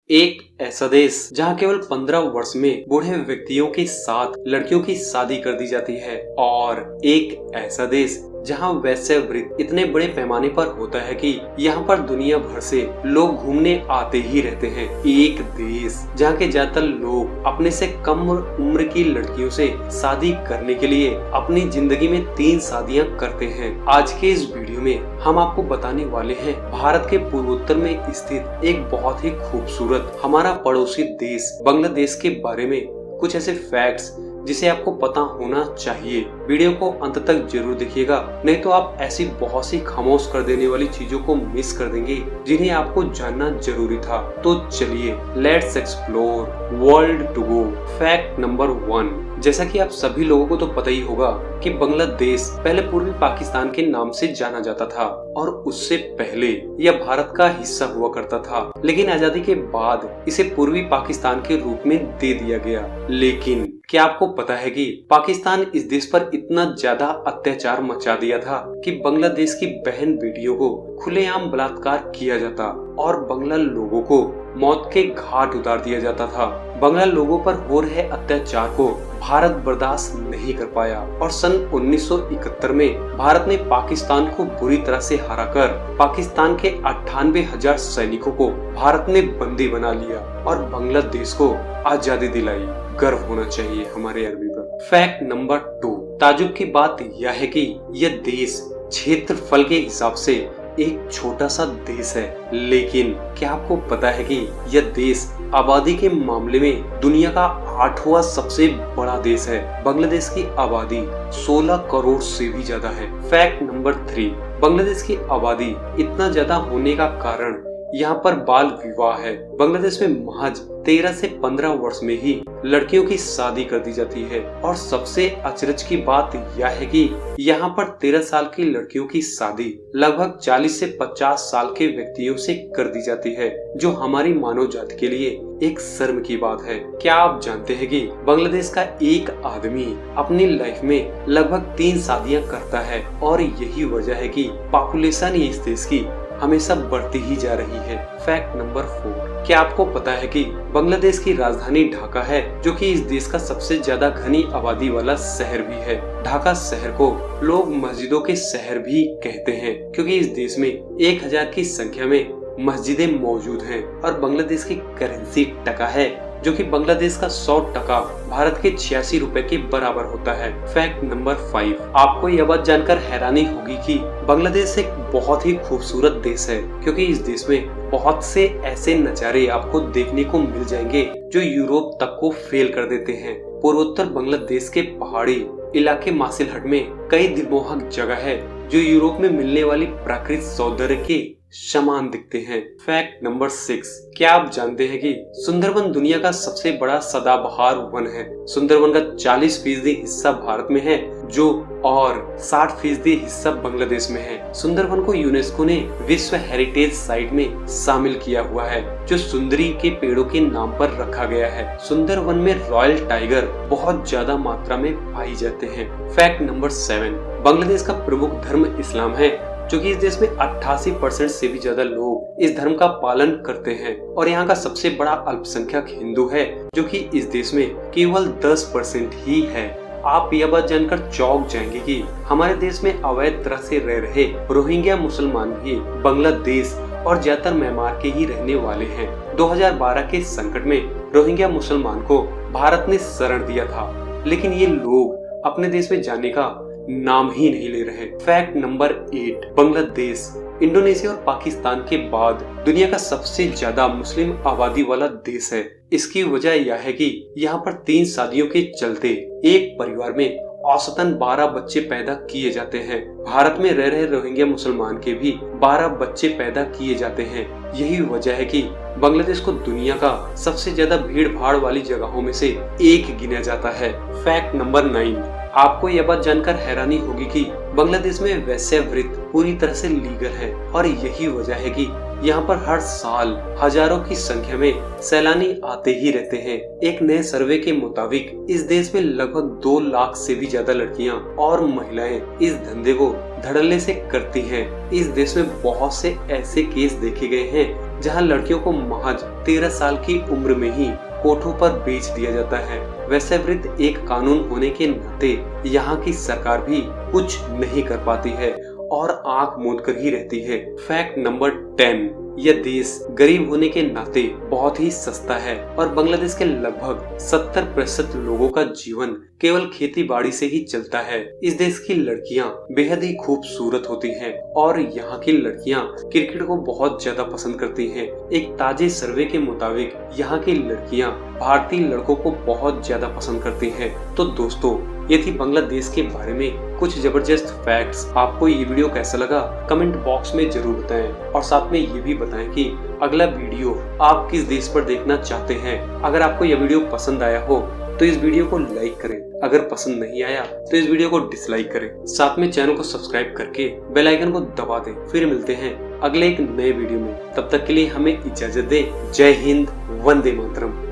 एक ऐसा देश जहां केवल 15 वर्ष में बूढ़े व्यक्तियों के साथ लड़कियों की शादी कर दी जाती है, और एक ऐसा देश जहां वैश्यवृत्ति इतने बड़े पैमाने पर होता है कि यहाँ पर दुनिया भर से लोग घूमने आते ही रहते हैं। एक देश जहाँ के ज्यादातर लोग अपने से कम उम्र की लड़कियों से शादी करने के लिए अपनी जिंदगी में 3 शादियां करते हैं। आज के इस वीडियो में हम आपको बताने वाले हैं भारत के पूर्वोत्तर में स्थित एक बहुत ही खूबसूरत हमारा पड़ोसी देश बांग्लादेश के बारे में कुछ ऐसे फैक्ट्स जिसे आपको पता होना चाहिए। वीडियो को अंत तक जरूर देखिएगा, नहीं तो आप ऐसी बहुत सी खामोश कर देने वाली चीजों को मिस कर देंगे जिन्हें आपको जानना जरूरी था। तो चलिए let's explore world to go. Fact number 1, जैसा कि आप सभी लोगों को तो पता ही होगा कि बांग्लादेश पहले पूर्वी पाकिस्तान के नाम से जाना जाता था और उससे पहले यह भारत का हिस्सा हुआ करता था, लेकिन आजादी के बाद इसे पूर्वी पाकिस्तान के रूप में दे दिया गया। लेकिन क्या आपको पता है कि पाकिस्तान इस देश पर इतना ज्यादा अत्याचार मचा दिया था कि बांग्लादेश की बहन बेटियों को खुलेआम बलात्कार किया जाता और बांग्ला लोगों को मौत के घाट उतार दिया जाता था। बांग्ला लोगों पर हो रहे अत्याचार को भारत बर्दाश्त नहीं कर पाया और सन 1971 में भारत ने पाकिस्तान को बुरी तरह से हराकर पाकिस्तान के 98,000 सैनिकों को भारत ने बंदी बना लिया और बांग्लादेश को आजादी दिलाई। गर्व होना चाहिए हमारे अरबी पर। फैक्ट नंबर 2, ताजुब की बात यह है कि यह देश क्षेत्रफल के हिसाब से एक छोटा सा देश है, लेकिन क्या आपको पता है कि यह देश आबादी के मामले में दुनिया का 8वां सबसे बड़ा देश है। बांग्लादेश की आबादी 16 करोड़ से भी ज्यादा है। फैक्ट नंबर 3, बांग्लादेश की आबादी इतना ज्यादा होने का कारण यहाँ पर बाल विवाह है। बांग्लादेश में महज 13 से 15 वर्ष में ही लड़कियों की शादी कर दी जाती है और सबसे अचरज की बात यह है कि यहाँ पर 13 साल की लड़कियों की शादी लगभग 40 से 50 साल के व्यक्तियों से कर दी जाती है, जो हमारी मानव जाति के लिए एक शर्म की बात है। क्या आप जानते हैं कि बांग्लादेश का एक आदमी अपनी लाइफ में लगभग 3 शादियां करता है और यही वजह है कि पॉपुलेशन इस देश की हमेशा बढ़ती ही जा रही है। फैक्ट नंबर 4, क्या आपको पता है कि बांग्लादेश की राजधानी ढाका है, जो कि इस देश का सबसे ज्यादा घनी आबादी वाला शहर भी है। ढाका शहर को लोग मस्जिदों के शहर भी कहते हैं, क्योंकि इस देश में 1000 की संख्या में मस्जिदें मौजूद हैं और बांग्लादेश की करेंसी टका है, जो कि बांग्लादेश का 100 टका भारत के 86 रुपए के बराबर होता है। फैक्ट नंबर 5, आपको यह बात जानकर हैरानी होगी कि बांग्लादेश एक बहुत ही खूबसूरत देश है, क्योंकि इस देश में बहुत से ऐसे नज़ारे आपको देखने को मिल जाएंगे जो यूरोप तक को फेल कर देते हैं। पूर्वोत्तर बांग्लादेश के पहाड़ी इलाके मासिलहट में कई दिलमोहक जगह है जो यूरोप में मिलने वाली प्राकृतिक सौंदर्य के समान दिखते हैं। फैक्ट नंबर 6, क्या आप जानते हैं कि सुंदरबन दुनिया का सबसे बड़ा सदाबहार वन है। सुंदरबन का 40% हिस्सा भारत में है, जो और 60% हिस्सा बांग्लादेश में है। सुंदरबन को यूनेस्को ने विश्व हेरिटेज साइट में शामिल किया हुआ है, जो सुंदरी के पेड़ों के नाम पर रखा गया है। सुंदरबन में रॉयल टाइगर बहुत ज्यादा मात्रा में पाई जाते हैं। फैक्ट नंबर 7, बांग्लादेश का प्रमुख धर्म इस्लाम है, जो कि इस देश में 88% से भी ज्यादा लोग इस धर्म का पालन करते हैं और यहाँ का सबसे बड़ा अल्पसंख्यक हिंदू है, जो कि इस देश में केवल 10% ही है। आप यह बात जानकर चौंक जाएंगे कि हमारे देश में अवैध तरह से रह रहे रोहिंग्या मुसलमान भी बांग्लादेश और ज्यादातर म्यांमार के ही रहने वाले हैं। 2012 के संकट में रोहिंग्या मुसलमान को भारत ने शरण दिया था, लेकिन ये लोग अपने देश में जाने का नाम ही नहीं ले रहे। फैक्ट नंबर 8, बांग्लादेश इंडोनेशिया और पाकिस्तान के बाद दुनिया का सबसे ज्यादा मुस्लिम आबादी वाला देश है। इसकी वजह यह है कि यहाँ पर 3 शादियों के चलते एक परिवार में औसतन 12 बच्चे पैदा किए जाते हैं। भारत में रह रहे रोहिंग्या मुसलमान के भी 12 बच्चे पैदा किए जाते हैं। यही वजह है कि बांग्लादेश को दुनिया का सबसे ज्यादा भीड़ भाड़ वाली जगहों में से एक गिना जाता है। फैक्ट नंबर 9, आपको यह बात जानकर हैरानी होगी कि बांग्लादेश में वैश्यवृत्ति पूरी तरह से लीगल है और यही वजह है कि यहाँ पर हर साल हजारों की संख्या में सैलानी आते ही रहते हैं। एक नए सर्वे के मुताबिक इस देश में लगभग 2 लाख से भी ज्यादा लड़कियां और महिलाएं इस धंधे को धड़ल्ले से करती हैं। इस देश में बहुत से ऐसे केस देखे गए हैं जहां लड़कियों को महज 13 साल की उम्र में ही कोठों पर बेच दिया जाता है। वेश्यावृत्ति एक कानून होने के नाते यहाँ की सरकार भी कुछ नहीं कर पाती है और आंख मूंद कर ही रहती है। फैक्ट नंबर 10, यह देश गरीब होने के नाते बहुत ही सस्ता है और बांग्लादेश के लगभग 70% लोगों का जीवन केवल खेती बाड़ी से ही चलता है। इस देश की लड़कियां बेहद ही खूबसूरत होती हैं और यहाँ की लड़कियां क्रिकेट को बहुत ज्यादा पसंद करती हैं। एक ताजे सर्वे के मुताबिक यहाँ की लड़कियां भारतीय लड़कों को बहुत ज्यादा पसंद करती हैं। तो दोस्तों, ये थी बांग्लादेश के बारे में कुछ जबरदस्त फैक्ट्स। आपको ये वीडियो कैसा लगा कमेंट बॉक्स में जरूर बताएं और साथ में ये भी बताएं कि अगला वीडियो आप किस देश पर देखना चाहते हैं। अगर आपको यह वीडियो पसंद आया हो तो इस वीडियो को लाइक करें, अगर पसंद नहीं आया तो इस वीडियो को डिसलाइक करें। साथ में चैनल को सब्सक्राइब करके बेल आइकन को दबा दें। फिर मिलते हैं अगले एक नए वीडियो में, तब तक के लिए हमें इजाजत दें। जय हिंद, वंदे मातरम।